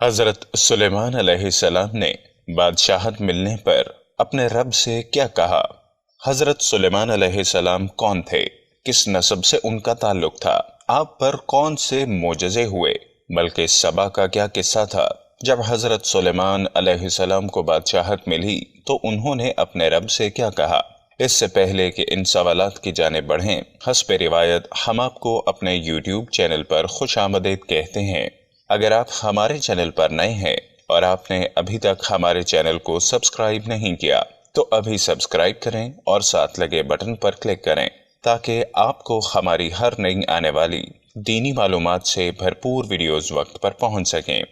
حضرت سلیمان علیہ السلام نے بادشاہت ملنے پر اپنے رب سے کیا کہا؟ حضرت سلیمان علیہ السلام کون تھے؟ کس نسب سے ان کا تعلق تھا؟ آپ پر کون سے معجزے ہوئے؟ بلکہ سبا کا کیا قصہ تھا؟ جب حضرت سلیمان علیہ السلام کو بادشاہت ملی تو انہوں نے اپنے رب سے کیا کہا؟ اس سے پہلے کہ ان سوالات کی جانب بڑھیں، حسب روایت ہم آپ کو اپنے یوٹیوب چینل پر خوش آمدید کہتے ہیں۔ اگر آپ ہمارے چینل پر نئے ہیں اور آپ نے ابھی تک ہمارے چینل کو سبسکرائب نہیں کیا تو ابھی سبسکرائب کریں اور ساتھ لگے بٹن پر کلک کریں تاکہ آپ کو ہماری ہر نئی آنے والی دینی معلومات سے بھرپور ویڈیوز وقت پر پہنچ سکیں۔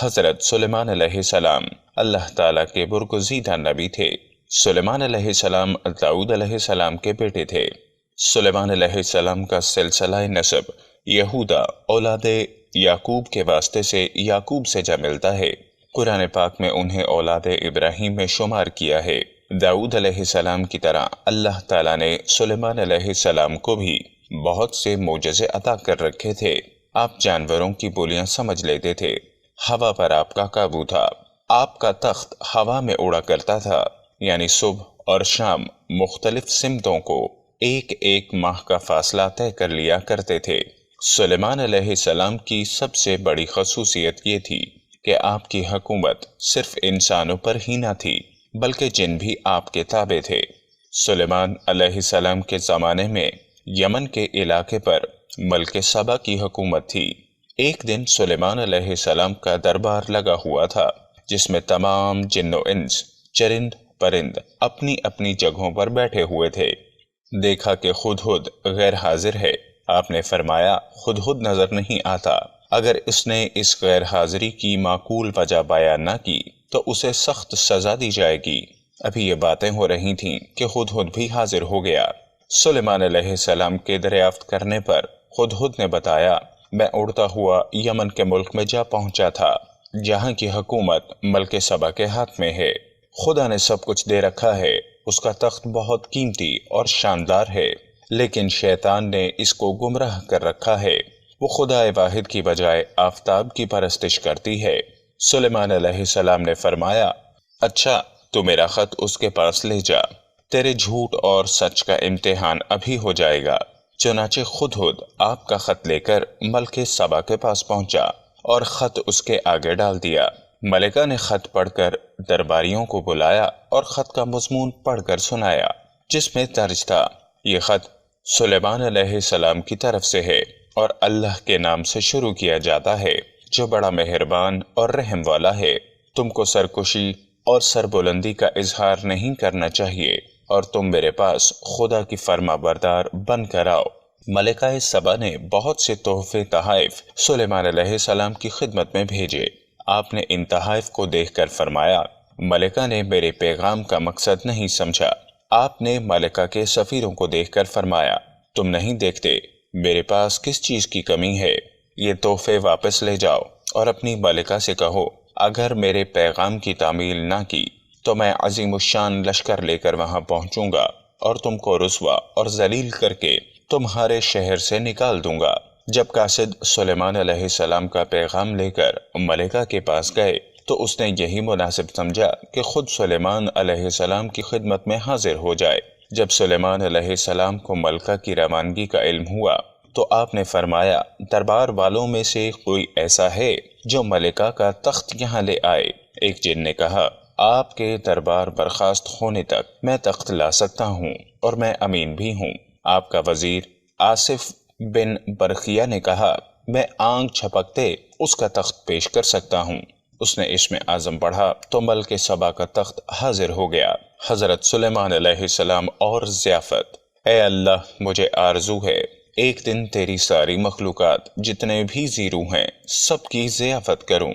حضرت سلیمان علیہ السلام اللہ تعالیٰ کے برگزیدہ نبی تھے۔ سلیمان علیہ السلام داؤد علیہ السلام کے بیٹے تھے۔ سلیمان علیہ السلام کا سلسلہ نسب یہودا اولاد یعقوب کے واسطے سے یعقوب سے جا ملتا ہے۔ قرآن پاک میں انہیں اولاد ابراہیم میں شمار کیا ہے۔ داؤد علیہ السلام کی طرح اللہ تعالیٰ نے سلیمان علیہ السلام کو بھی بہت سے معجزے عطا کر رکھے تھے۔ آپ جانوروں کی بولیاں سمجھ لیتے تھے۔ ہوا پر آپ کا قابو تھا۔ آپ کا تخت ہوا میں اڑا کرتا تھا، یعنی صبح اور شام مختلف سمتوں کو ایک ایک ماہ کا فاصلہ طے کر لیا کرتے تھے۔ سلیمان علیہ السلام کی سب سے بڑی خصوصیت یہ تھی کہ آپ کی حکومت صرف انسانوں پر ہی نہ تھی بلکہ جن بھی آپ کے تابع تھے۔ سلیمان علیہ السلام کے زمانے میں یمن کے علاقے پر ملک سبا کی حکومت تھی۔ ایک دن سلیمان علیہ السلام کا دربار لگا ہوا تھا جس میں تمام جن و انس، چرند پرند اپنی اپنی جگہوں پر بیٹھے ہوئے تھے۔ دیکھا کہ ہدہد غیر حاضر ہے۔ آپ نے فرمایا ہدہد نظر نہیں آتا۔ اگر اس نے اس غیر حاضری کی معقول وجہ بیان نہ کی تو اسے سخت سزا دی جائے گی۔ ابھی یہ باتیں ہو رہی تھیں کہ ہدہد بھی حاضر ہو گیا۔ سلیمان علیہ السلام کے دریافت کرنے پر ہدہد نے بتایا، میں اڑتا ہوا یمن کے ملک میں جا پہنچا تھا جہاں کی حکومت ملک سبا کے ہاتھ میں ہے۔ خدا نے سب کچھ دے رکھا ہے، اس کا تخت بہت قیمتی اور شاندار ہے، لیکن شیطان نے اس کو گمراہ کر رکھا ہے۔ وہ خدا واحد کی بجائے آفتاب کی پرستش کرتی ہے۔ سلیمان علیہ السلام نے فرمایا، اچھا تو میرا خط اس کے پاس لے جا، تیرے جھوٹ اور سچ کا امتحان ابھی ہو جائے گا۔ چنانچہ ہدہد آپ کا خط لے کر ملک سبا کے پاس پہنچا اور خط اس کے آگے ڈال دیا۔ ملکہ نے خط پڑھ کر درباریوں کو بلایا اور خط کا مضمون پڑھ کر سنایا، جس میں درج تھا، یہ خط سلیمان علیہ السلام کی طرف سے ہے اور اللہ کے نام سے شروع کیا جاتا ہے جو بڑا مہربان اور رحم والا ہے۔ تم کو سرکشی اور سربلندی کا اظہار نہیں کرنا چاہیے اور تم میرے پاس خدا کی فرما بردار بن کر آؤ۔ ملکہ سبا نے بہت سے تحفے تحائف سلیمان علیہ السلام کی خدمت میں بھیجے۔ آپ نے ان تحائف کو دیکھ کر فرمایا، ملکہ نے میرے پیغام کا مقصد نہیں سمجھا۔ آپ نے ملکہ کے سفیروں کو دیکھ کر فرمایا، تم نہیں دیکھتے میرے پاس کس چیز کی کمی ہے؟ یہ تحفے واپس لے جاؤ اور اپنی ملکہ سے کہو، اگر میرے پیغام کی تعمیل نہ کی تو میں عظیم الشان لشکر لے کر وہاں پہنچوں گا اور تم کو رسوا اور ذلیل کر کے تمہارے شہر سے نکال دوں گا۔ جب قاصد سلیمان علیہ السلام کا پیغام لے کر ملکہ کے پاس گئے تو اس نے یہی مناسب سمجھا کہ خود سلیمان علیہ السلام کی خدمت میں حاضر ہو جائے۔ جب سلیمان علیہ السلام کو ملکہ کی روانگی کا علم ہوا تو آپ نے فرمایا، دربار والوں میں سے کوئی ایسا ہے جو ملکہ کا تخت یہاں لے آئے؟ ایک جن نے کہا، آپ کے دربار برخاست ہونے تک میں تخت لا سکتا ہوں اور میں امین بھی ہوں۔ آپ کا وزیر آصف بن برقیہ نے کہا، میں آنکھ جھپکتے اس کا تخت پیش کر سکتا ہوں۔ اس نے اسم اعظم پڑھا تو ملک سبا کا تخت حاضر ہو گیا۔ حضرت سلیمان علیہ السلام اور ضیافت۔ اے اللہ، مجھے آرزو ہے ایک دن تیری ساری مخلوقات جتنے بھی زیرو ہیں سب کی ضیافت کروں۔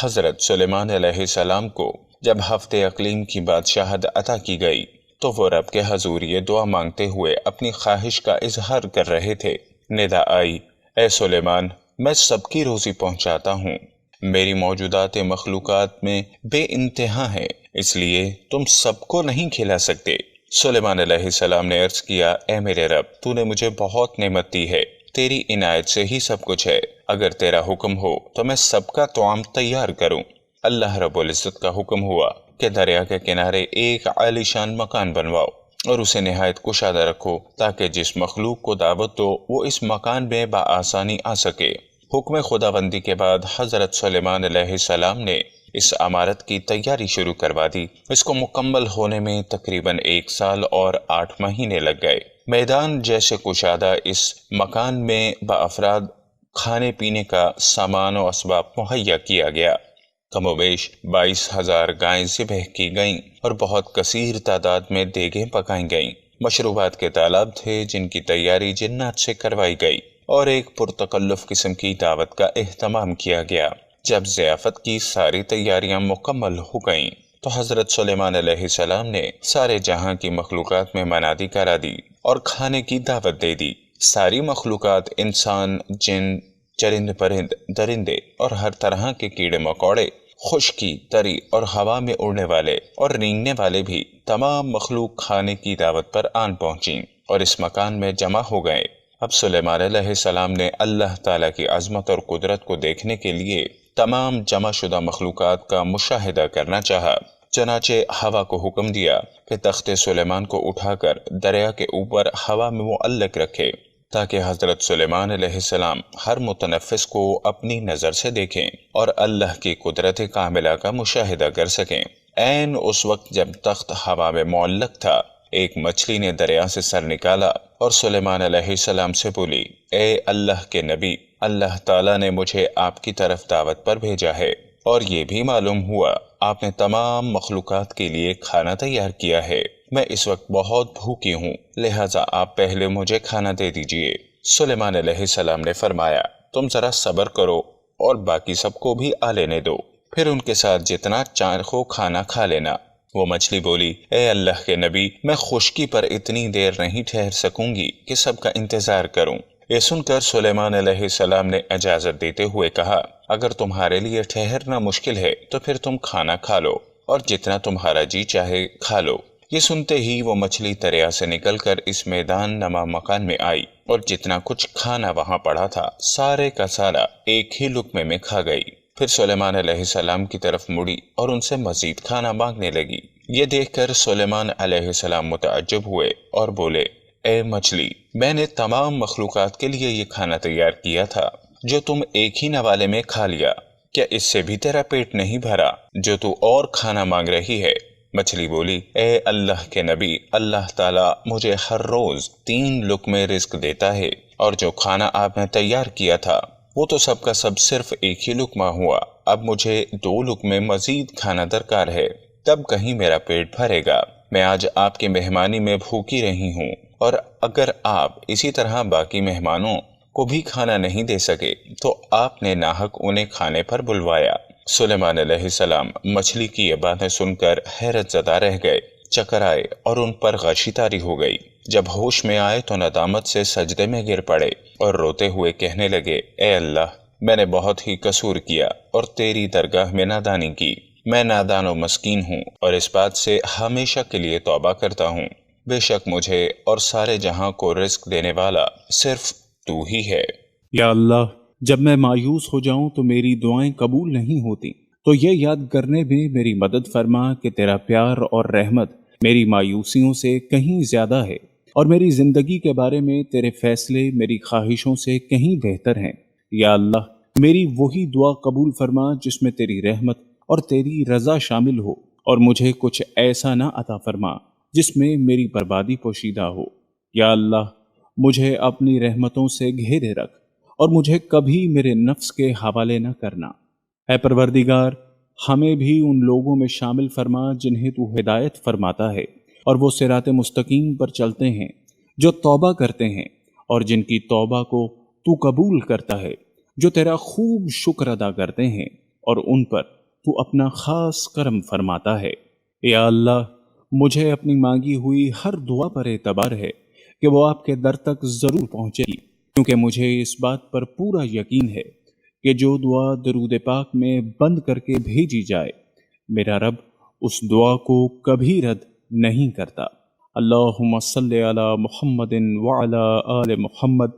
حضرت سلیمان علیہ السلام کو جب ہفتے اقلیم کی بادشاہت عطا کی گئی تو وہ رب کے حضور یہ دعا مانگتے ہوئے اپنی خواہش کا اظہار کر رہے تھے۔ ندا آئی، اے سلیمان، میں سب کی روزی پہنچاتا ہوں، میری موجودات مخلوقات میں بے انتہا ہے، اس لیے تم سب کو نہیں کھلا سکتے۔ سلیمان علیہ السلام نے عرض کیا، اے میرے رب، تو نے مجھے بہت نعمت دی ہے، تیری عنایت سے ہی سب کچھ ہے، اگر تیرا حکم ہو تو میں سب کا طعام تیار کروں۔ اللہ رب العزت کا حکم ہوا کہ دریا کے کنارے ایک عالیشان مکان بنواؤ اور اسے نہایت کشادہ رکھو تاکہ جس مخلوق کو دعوت دو وہ اس مکان میں بآسانی آ سکے۔ حکم خداوندی کے بعد حضرت سلیمان علیہ السلام نے اس عمارت کی تیاری شروع کروا دی۔ اس کو مکمل ہونے میں تقریباً 1 سال اور 8 مہینے لگ گئے۔ میدان جیسے کشادہ اس مکان میں بافراد کھانے پینے کا سامان و اسباب مہیا کیا گیا۔ کم و بیش 22,000 گائیں ذبح کی گئیں اور بہت کثیر تعداد میں دیگیں پکائی گئیں۔ مشروبات کے تالاب تھے جن کی تیاری جنات سے کروائی گئی اور ایک پرتکلف قسم کی دعوت کا اہتمام کیا گیا۔ جب ضیافت کی ساری تیاریاں مکمل ہو گئیں تو حضرت سلیمان علیہ السلام نے سارے جہاں کی مخلوقات میں منادی کرا دی اور کھانے کی دعوت دے دی۔ ساری مخلوقات، انسان، جن، چرند پرند، درندے اور ہر طرح کے کیڑے مکوڑے، خشکی، تری اور ہوا میں اڑنے والے اور رینگنے والے بھی، تمام مخلوق کھانے کی دعوت پر آن پہنچیں اور اس مکان میں جمع ہو گئے۔ اب سلیمان علیہ السلام نے اللہ تعالیٰ کی عظمت اور قدرت کو دیکھنے کے لیے تمام جمع شدہ مخلوقات کا مشاہدہ کرنا چاہا۔ چنانچہ ہوا کو حکم دیا کہ تخت سلیمان کو اٹھا کر دریا کے اوپر ہوا میں معلق رکھے تاکہ حضرت سلیمان علیہ السلام ہر متنفس کو اپنی نظر سے دیکھیں اور اللہ کی قدرت کاملہ کا مشاہدہ کر سکیں۔ عین اس وقت جب تخت ہوا میں معلق تھا، ایک مچھلی نے دریا سے سر نکالا اور سلیمان علیہ السلام سے بولی، اے اللہ کے نبی، اللہ تعالیٰ نے مجھے آپ کی طرف دعوت پر بھیجا ہے اور یہ بھی معلوم ہوا آپ نے تمام مخلوقات کے لیے کھانا تیار کیا ہے۔ میں اس وقت بہت بھوکی ہوں، لہٰذا آپ پہلے مجھے کھانا دے دیجئے۔ سلیمان علیہ السلام نے فرمایا، تم ذرا صبر کرو اور باقی سب کو بھی آ لینے دو، پھر ان کے ساتھ جتنا چاہو کھانا کھا لینا۔ وہ مچھلی بولی، اے اللہ کے نبی، میں خشکی پر اتنی دیر نہیں ٹھہر سکوں گی کہ سب کا انتظار کروں۔ یہ سن کر سلیمان علیہ السلام نے اجازت دیتے ہوئے کہا، اگر تمہارے لیے ٹھہرنا مشکل ہے تو پھر تم کھانا کھا لو اور جتنا تمہارا جی چاہے کھا لو۔ یہ سنتے ہی وہ مچھلی دریا سے نکل کر اس میدان نما مکان میں آئی اور جتنا کچھ کھانا وہاں پڑا تھا سارے کا سارا ایک ہی لقمے میں کھا گئی۔ پھر سلیمان علیہ السلام کی طرف مڑی اور ان سے مزید کھانا مانگنے لگی۔ یہ دیکھ کر سلیمان علیہ السلام متعجب ہوئے اور بولے، اے مچھلی، میں نے تمام مخلوقات کے لیے یہ کھانا تیار کیا تھا جو تم ایک ہی نوالے میں کھا لیا، کیا اس سے بھی تیرا پیٹ نہیں بھرا جو تو اور کھانا مانگ رہی ہے؟ مچھلی بولی، اے اللہ کے نبی، اللہ تعالیٰ مجھے ہر روز 3 لقمے رزق دیتا ہے اور جو کھانا آپ نے تیار کیا تھا وہ تو سب کا سب صرف ایک ہی لقمہ ہوا، اب مجھے 2 لقمے مزید کھانا درکار ہے، تب کہیں میرا پیٹ بھرے گا۔ میں آج آپ کی مہمانی میں بھوکی رہی ہوں اور اگر آپ اسی طرح باقی مہمانوں کو بھی کھانا نہیں دے سکے تو آپ نے ناحق انہیں کھانے پر بلوایا۔ سلیمان علیہ السلام مچھلی کی یہ باتیں سن کر حیرت زدہ رہ گئے، چکر آئے اور ان پر غشی طاری ہو گئی۔ جب ہوش میں آئے تو ندامت سے سجدے میں گر پڑے اور روتے ہوئے کہنے لگے، اے اللہ، میں نے بہت ہی قصور کیا اور تیری درگاہ میں نادانی کی۔ میں نادان و مسکین ہوں اور اس بات سے ہمیشہ کے لیے توبہ کرتا ہوں، بے شک مجھے اور سارے جہاں کو رزق دینے والا صرف تو ہی ہے۔ یا اللہ، جب میں مایوس ہو جاؤں تو میری دعائیں قبول نہیں ہوتی، تو یہ یاد کرنے میں میری مدد فرما کہ تیرا پیار اور رحمت میری مایوسیوں سے کہیں زیادہ ہے اور میری زندگی کے بارے میں تیرے فیصلے میری خواہشوں سے کہیں بہتر ہیں۔ یا اللہ، میری وہی دعا قبول فرما جس میں تیری رحمت اور تیری رضا شامل ہو، اور مجھے کچھ ایسا نہ عطا فرما جس میں میری بربادی پوشیدہ ہو۔ یا اللہ، مجھے اپنی رحمتوں سے گھیرے رکھ اور مجھے کبھی میرے نفس کے حوالے نہ کرنا۔ اے پروردگار، ہمیں بھی ان لوگوں میں شامل فرما جنہیں تو ہدایت فرماتا ہے اور وہ صراط مستقیم پر چلتے ہیں، جو توبہ کرتے ہیں اور جن کی توبہ کو تو قبول کرتا ہے، جو تیرا خوب شکر ادا کرتے ہیں اور ان پر تو اپنا خاص کرم فرماتا ہے۔ یا اللہ، مجھے اپنی مانگی ہوئی ہر دعا پر اعتبار ہے کہ وہ آپ کے در تک ضرور پہنچے گی، کیونکہ مجھے اس بات پر پورا یقین ہے کہ جو دعا درود پاک میں بند کر کے بھیجی جائے، میرا رب اس دعا کو کبھی رد نہیں کرتا۔ اللہم صلی علی محمد وعلی آل محمد